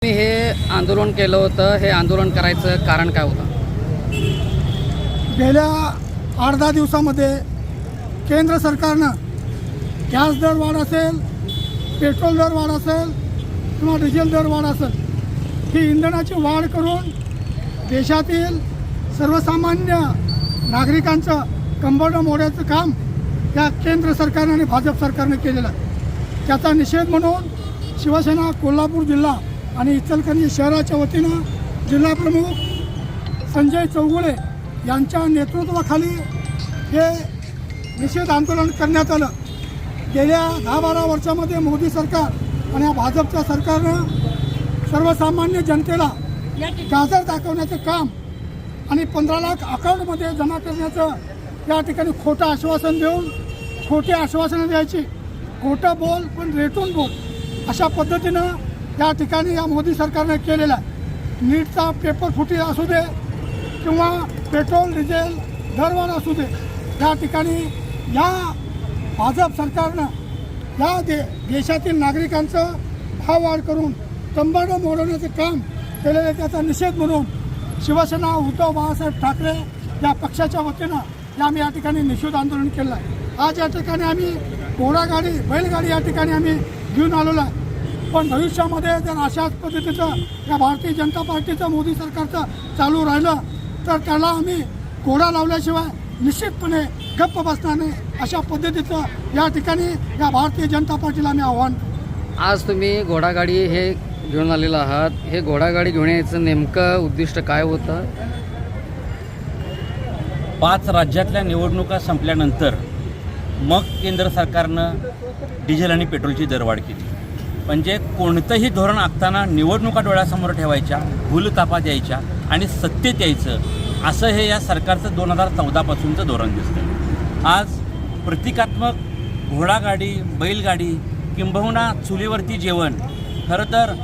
हे आंदोलन केलं होतं. हे आंदोलन करायचं कारण काय होतं? गेल्या 8-10 दिवसामध्ये केंद्र सरकारनं गॅस दर वाढ असेल, पेट्रोल दर वाढ असेल किंवा डिझेल दर वाढ असेल, ही इंधनाची वाढ करून देशातील सर्वसामान्य नागरिकांचं कंबरडं मोडायचं काम या केंद्र सरकारनं आणि भाजप सरकारनं केलेलं आहे. त्याचा निषेध म्हणून शिवसेना कोल्हापूर जिल्हा आणि इचलकरंजी शहराच्या वतीनं जिल्हाप्रमुख संजय चौगुले यांच्या नेतृत्वाखाली हे निषेध आंदोलन करण्यात आलं. गेल्या 10-12 वर्षामध्ये मोदी सरकार आणि या भाजपच्या सरकारनं सर्वसामान्य जनतेला गाजर दाखवण्याचं काम आणि 15 लाख अकाउंटमध्ये जमा करण्याचं या ठिकाणी खोटं आश्वासन देऊन खोटी आश्वासनं द्यायची, खोटं बोल पण रेटून बोल, अशा पद्धतीनं या ठिकाणी या मोदी सरकारने केलेला आहे. नीटचा पेपर फुटी असू दे किंवा पेट्रोल डिझेल दरवाढ असू दे, या ठिकाणी या भाजप सरकारनं या देशातील नागरिकांचं भाववाढ करून कंबरडं मोडवण्याचं काम केलेलं आहे. त्याचा निषेध म्हणून शिवसेना उद्धव बाळासाहेब ठाकरे या पक्षाच्या वतीनं आम्ही या ठिकाणी निषेध आंदोलन केलं आहे. आज या ठिकाणी आम्ही घोडागाडी बैलगाडी या ठिकाणी आम्ही घेऊन आलेलो आहे. पण भविष्यामध्ये जर अशाच पद्धतीचं या भारतीय जनता पार्टीचं मोदी सरकारचं चालू राहिलं तर त्याला आम्ही घोडा लावल्याशिवाय निश्चितपणे गप्प बसणार नाही, अशा पद्धतीचं या ठिकाणी या भारतीय जनता पार्टीला आम्ही आव्हान. आज तुम्ही घोडागाडी हे घेऊन आलेलं आहात. हे घोडागाडी घेऊन यायचं नेमकं उद्दिष्ट काय होतं? 5 राज्यातल्या निवडणुका संपल्यानंतर मग केंद्र सरकारनं डिझेल आणि पेट्रोलची दरवाढ केली. म्हणजे कोणतंही धोरण आखताना निवडणुका डोळ्यासमोर ठेवायच्या, भूलथापा द्यायच्या आणि सत्तेत यायचं, असं हे या सरकारचं 2014पासूनचं धोरण दिसतं. आज प्रतिकात्मक घोडागाडी, बैलगाडी किंबहुना चुलीवरती जेवण, खरं तर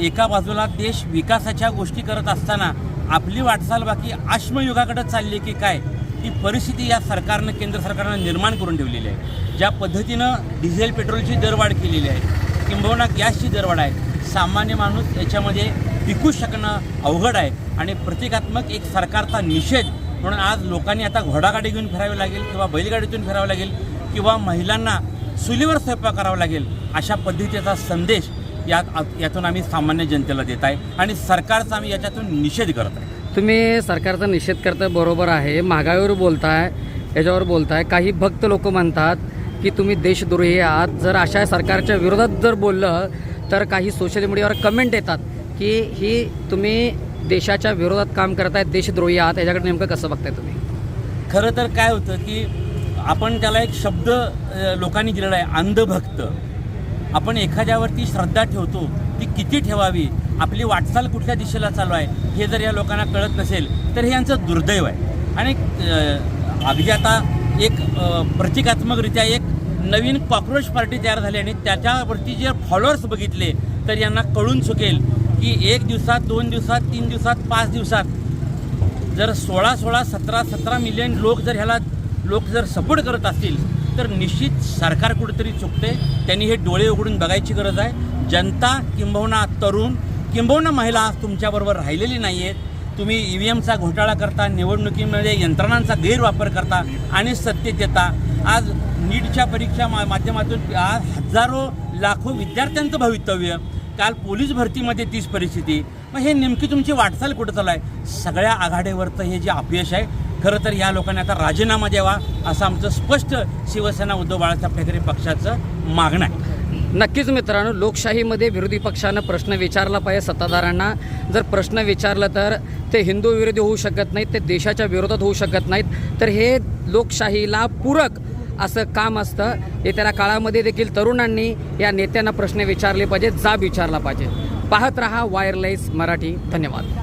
एका बाजूला देश विकासाच्या गोष्टी करत असताना आपली वाटचाल बाकी अश्मयुगाकडे चालली की काय, ही परिस्थिती या सरकारनं केंद्र सरकारनं निर्माण करून ठेवलेली आहे. ज्या पद्धतीनं डिझेल पेट्रोलची दरवाढ केलेली आहे किंबहुना गॅसची दरवाढ आहे, सामान्य माणूस याच्यामध्ये टिकू शकणं अवघड आहे. आणि प्रतिकात्मक एक सरकारचा निषेध म्हणून आज लोकांनी आता घोडागाडी घेऊन फिरावी लागेल किंवा बैलगाडीतून फिरावं लागेल किंवा महिलांना चुलीवर स्वयंपाक करावा लागेल, अशा पद्धतीचा संदेश यातून आम्ही सामान्य जनतेला देत आहे आणि सरकारचा आम्ही याच्यातून निषेध करत आहे. तुम्ही सरकारचा निषेध करता, बरोबर आहे. महागाईवर बोलताय, याच्यावर बोलताय. काही भक्त लोक म्हणतात की तुम्ही देशद्रोही आहात. जर अशा सरकारच्या विरोधात जर बोललं तर काही सोशल मीडियावर कमेंट येतात की ही तुम्ही देशाच्या विरोधात काम करताय, देशद्रोही आहात. याच्याकडे नेमकं कसं बघताय तुम्ही? खरं तर काय होतं की आपण त्याला एक शब्द लोकांनी दिलेला आहे, अंधभक्त. आपण एखाद्यावरती श्रद्धा ठेवतो, ती किती ठेवावी, आपली वाटचाल कुठल्या दिशेला चालू आहे हे जर या लोकांना कळत नसेल तर हे यांचं दुर्दैव आहे. आणि अगदी आता एक प्रतिकात्मकरित्या एक नवीन कॉक्रोच पार्टी तयार झाली आणि त्याच्यावरती जे फॉलोअर्स बघितले तर यांना कळून चुकेल की 1 दिवसात, 2 दिवसात, 3 दिवसात, 5 दिवसात जर 16, 17 मिलियन लोक जर ह्याला जर सपोर्ट करत असतील तर निश्चित सरकार कुठेतरी चुकते. त्यांनी हे डोळे उघडून बघायची गरज आहे. जनता किंबहुना तरुण किंबहुना महिला आज तुमच्याबरोबर राहिलेली नाही आहेत. तुम्ही EVMचा घोटाळा करता, निवडणुकीमध्ये यंत्रणांचा गैरवापर करता आणि सत्तेत येता. आज नीटच्या परीक्षा माध्यमातून आज हजारो लाखो विद्यार्थ्यांचं भवितव्य, काल पोलीस भरतीमध्ये तीच परिस्थिती. मग हे नेमकी तुमची वाटचाल कुठं चालू आहे? सगळ्या आघाडीवरचं हे जे अपयश आहे, खरं तर या लोकांनी आता राजीनामा द्यावा असं आमचं स्पष्ट शिवसेना उद्धव बाळासाहेब ठाकरे पक्षाचं मागणं आहे. नक्कीच मित्रांनो, लोकशाहीमध्ये विरोधी पक्षानं प्रश्न विचारला पाहिजे. सत्ताधाऱ्यांना जर प्रश्न विचारलं तर ते हिंदू विरोधी होऊ शकत नाहीत, ते देशाच्या विरोधात होऊ शकत नाहीत. तर हे लोकशाहीला पूरक असं काम असतं. येत्या काळामध्ये देखील तरुणांनी या नेत्यांना प्रश्न विचारले पाहिजेत, जाब विचारला पाहिजे. पाहत रहा वायरलेस मराठी. धन्यवाद.